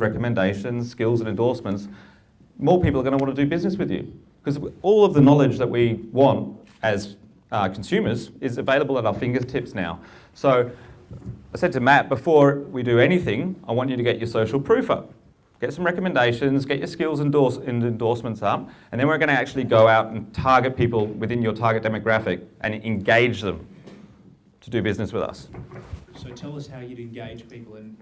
recommendations, skills and endorsements, more people are going to want to do business with you. Because all of the knowledge that we want as consumers is available at our fingertips now. So I said to Matt, before we do anything, I want you to get your social proof up. Get some recommendations, get your skills and endorsements up, and then we're going to actually go out and target people within your target demographic and engage them to do business with us. So tell us how you'd engage people in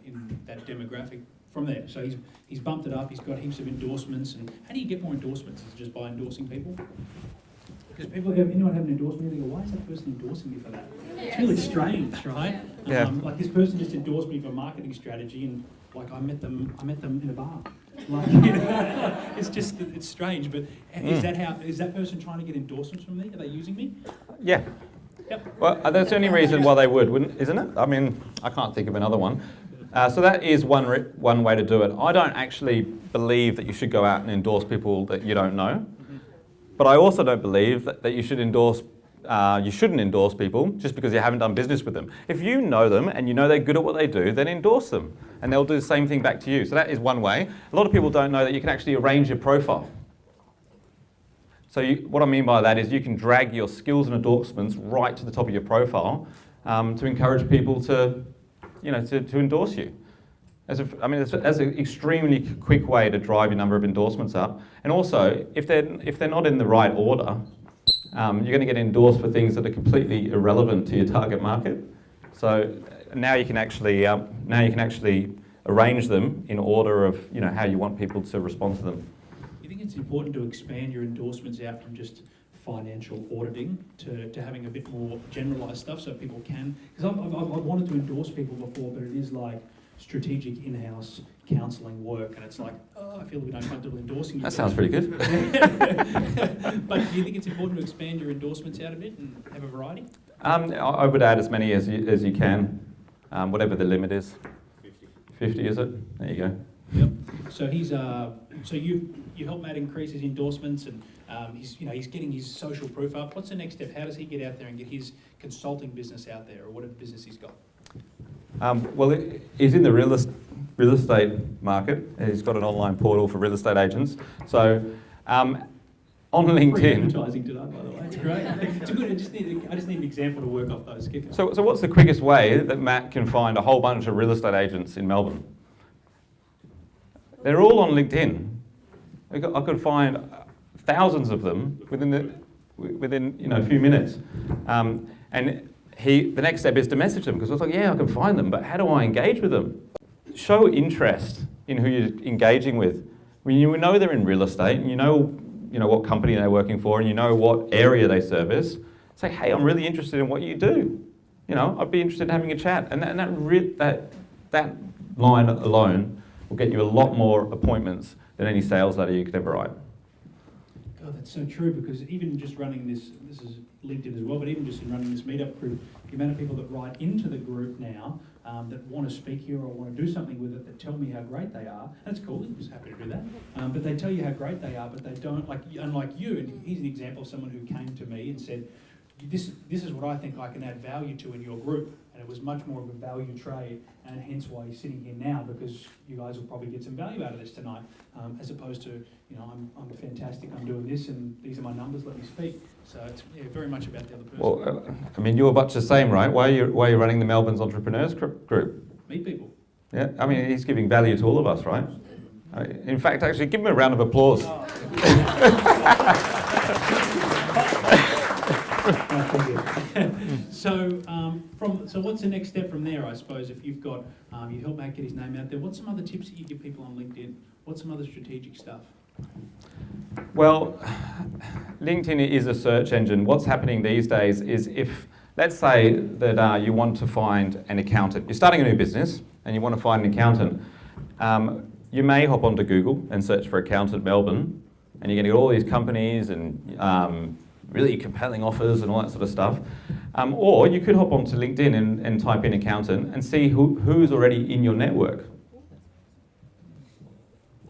that demographic from there. So he's bumped it up, he's got heaps of endorsements, and how do you get more endorsements? Is it just by endorsing people? Because anyone have an endorsement, they go, why is that person endorsing me for that? It's really strange, right? Yeah. Like this person just endorsed me for marketing strategy, and like I met them in a bar. Like, it's strange, but is that person trying to get endorsements from me? Are they using me? Yeah. Yep. Well, that's the only reason why they would, isn't it? I mean, I can't think of another one. So that is one way to do it. I don't actually believe that you should go out and endorse people that you don't know. But I also don't believe that you should you shouldn't endorse people just because you haven't done business with them. If you know them and you know they're good at what they do, then endorse them. And they'll do the same thing back to you. So that is one way. A lot of people don't know that you can actually arrange your profile. So what I mean by that is you can drag your skills and endorsements right to the top of your profile to encourage people to endorse you. That's an extremely quick way to drive your number of endorsements up. And also, if they're not in the right order, you're going to get endorsed for things that are completely irrelevant to your target market. So now you can actually arrange them in order of how you want people to respond to them. You think it's important to expand your endorsements out from just financial auditing to having a bit more generalised stuff so people can? Because I've wanted to endorse people before, but it is like strategic in-house counselling work, and it's like, I feel a bit uncomfortable endorsing you. That sounds pretty good. But do you think it's important to expand your endorsements out a bit and have a variety? I would add as many as you can, whatever the limit is. 50, is it? There you go. Yep. So you help Matt increase his endorsements, and he's getting his social proof up. What's the next step? How does he get out there and get his consulting business out there, or whatever business he's got? Well, he's in the real estate market. He's got an online portal for real estate agents. So on LinkedIn. Free advertising today, by the way. It's great. It's good. I just need an example to work off those. So what's the quickest way that Matt can find a whole bunch of real estate agents in Melbourne? They're all on LinkedIn. I could find thousands of them within a few minutes. And the next step is to message them, because I was like, yeah, I can find them, but how do I engage with them? Show interest in who you're engaging with. When you know they're in real estate, and you know what company they're working for, and you know what area they service, say, hey, I'm really interested in what you do. I'd be interested in having a chat. And that line alone will get you a lot more appointments than any sales letter you could ever write. God, that's so true, because even just running this is LinkedIn as well, but even just in running this meetup group, the amount of people that write into the group now that want to speak here or want to do something with it, that tell me how great they are. That's cool, I'm just happy to do that. But they tell you how great they are, but they don't, unlike you, and here's an example of someone who came to me and said, this is what I think I can add value to in your group. And it was much more of a value trade, and hence why he's sitting here now, because you guys will probably get some value out of this tonight, as opposed to, I'm fantastic, I'm doing this, and these are my numbers, let me speak. So it's very much about the other person. Well, you're much the same, right? Why are you running the Melbourne's Entrepreneurs Group? Meet people. Yeah, he's giving value to all of us, right? In fact, actually, give him a round of applause. Oh. So what's the next step from there, I suppose, if you've got, you help Matt get his name out there, what's some other tips that you give people on LinkedIn? What's some other strategic stuff? Well, LinkedIn is a search engine. What's happening these days is let's say that you want to find an accountant. You're starting a new business and you want to find an accountant. You may hop onto Google and search for accountant Melbourne, and you're going to get all these companies and really compelling offers and all that sort of stuff. Or you could hop onto LinkedIn and type in accountant and see who's already in your network.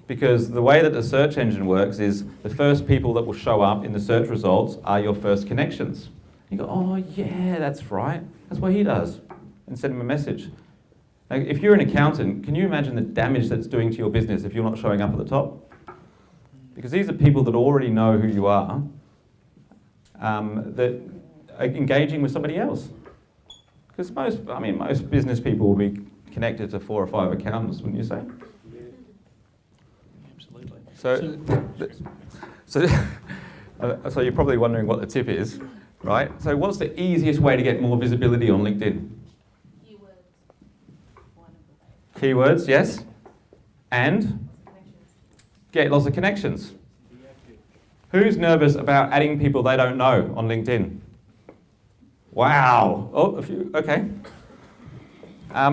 Because the way that the search engine works is the first people that will show up in the search results are your first connections. You go, oh yeah, that's right. That's what he does. And send him a message. Like, if you're an accountant, can you imagine the damage that's doing to your business if you're not showing up at the top? Because these are people that already know who you are, that are engaging with somebody else. Because most business people will be connected to 4 or 5 accountants, wouldn't you say? Absolutely. So you're probably wondering what the tip is, right? So what's the easiest way to get more visibility on LinkedIn? Keywords, yes. And get lots of connections. Who's nervous about adding people they don't know on LinkedIn? Wow. Oh, a few. Okay. I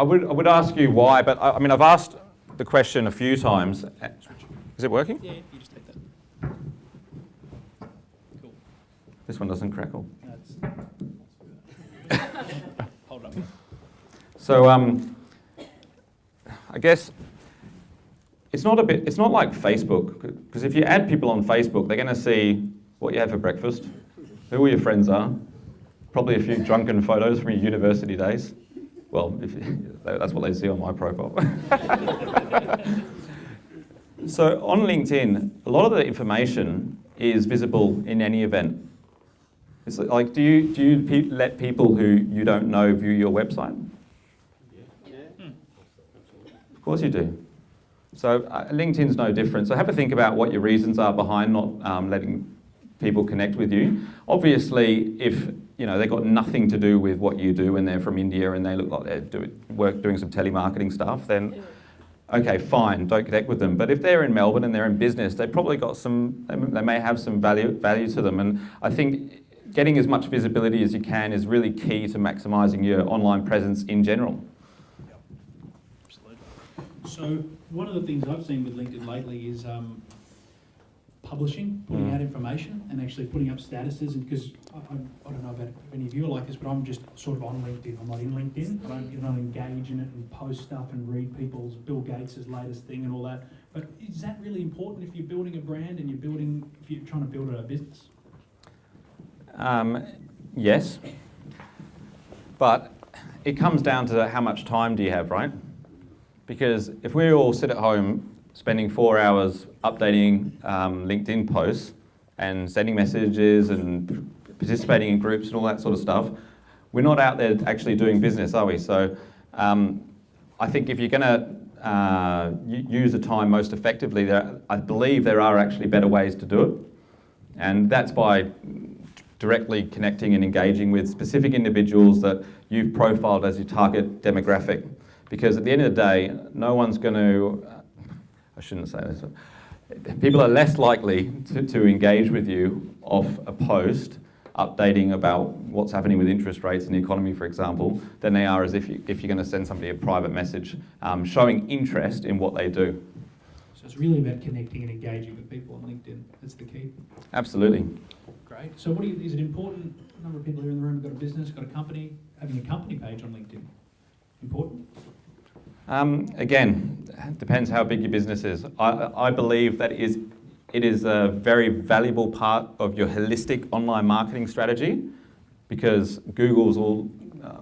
would ask you why, but I've asked the question a few times. Is it working? Yeah, you just take that. Cool. This one doesn't crackle. Hold up. So I guess it's not like Facebook, because if you add people on Facebook, they're going to see what you had for breakfast, who all your friends are, probably a few drunken photos from your university days. Well, that's what they see on my profile. So on LinkedIn, a lot of the information is visible in any event. It's like, do you let people who you don't know view your website? Of course you do. So LinkedIn's no different. So have a think about what your reasons are behind not letting people connect with you. Obviously, if they've got nothing to do with what you do and they're from India and they look like they're doing some telemarketing stuff, then okay, fine, don't connect with them. But if they're in Melbourne and they're in business, they've probably got they may have some value to them. And I think getting as much visibility as you can is really key to maximising your online presence in general. So one of the things I've seen with LinkedIn lately is publishing, putting out information and actually putting up statuses. And because I don't know about any of you are like this, but I'm just sort of on LinkedIn. I'm not in LinkedIn. I don't engage in it and post stuff and read people's Bill Gates' latest thing and all that. But is that really important if you're building a brand and if you're trying to build a business? Yes, but it comes down to how much time do you have, right? Because if we all sit at home spending 4 hours updating LinkedIn posts and sending messages and participating in groups and all that sort of stuff, we're not out there actually doing business, are we? So I think if you're going to use the time most effectively, I believe there are actually better ways to do it. And that's by directly connecting and engaging with specific individuals that you've profiled as your target demographic. Because at the end of the day, no one's going to, I shouldn't say this, people are less likely to engage with you off a post updating about what's happening with interest rates in the economy, for example, than they are as if you're going to send somebody a private message showing interest in what they do. So it's really about connecting and engaging with people on LinkedIn. That's the key. Absolutely. Great. So is it important, a number of people here in the room have got a business, got a company, having a company page on LinkedIn? Important? Again, it depends how big your business is. I believe that it is a very valuable part of your holistic online marketing strategy, because Google's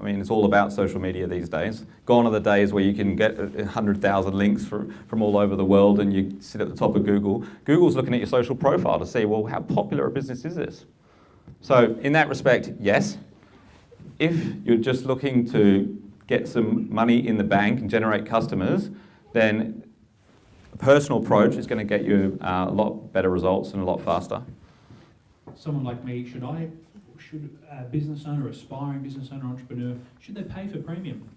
it's all about social media these days. Gone are the days where you can get 100,000 links from all over the world and you sit at the top of Google. Google's looking at your social profile to see, well, how popular a business is this? So in that respect, yes. If you're just looking to get some money in the bank and generate customers, then a personal approach is going to get you a lot better results and a lot faster. Someone like me, should a business owner, aspiring business owner, entrepreneur, should they pay for premium?